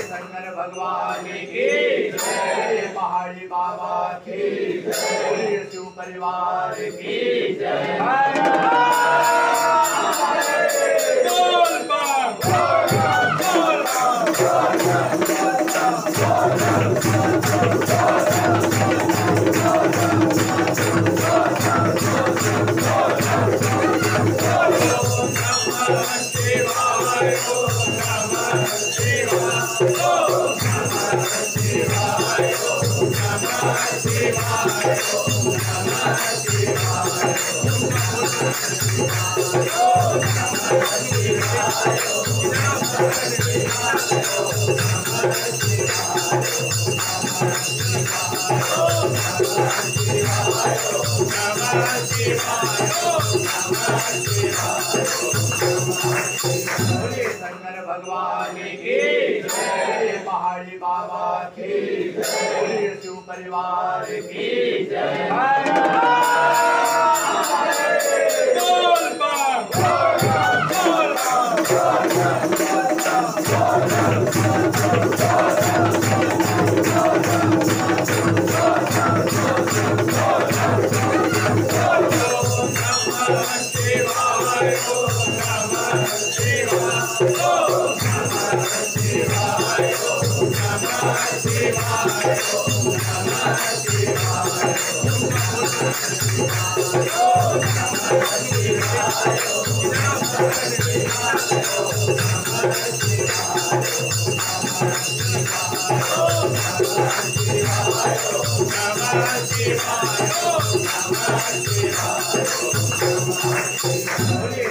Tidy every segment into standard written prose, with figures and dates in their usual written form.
शंकर भगवान की जय, पहाड़ी बाबा की जय, शिव परिवार की जय। शंकर भगवान की जय, पहाड़ी बाबा की जय, शिव परिवार की जय।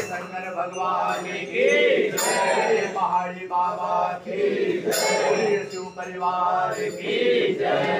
शंकर भगवान की जय, पहाड़ी बाबा की जय, शिव परिवार की जय।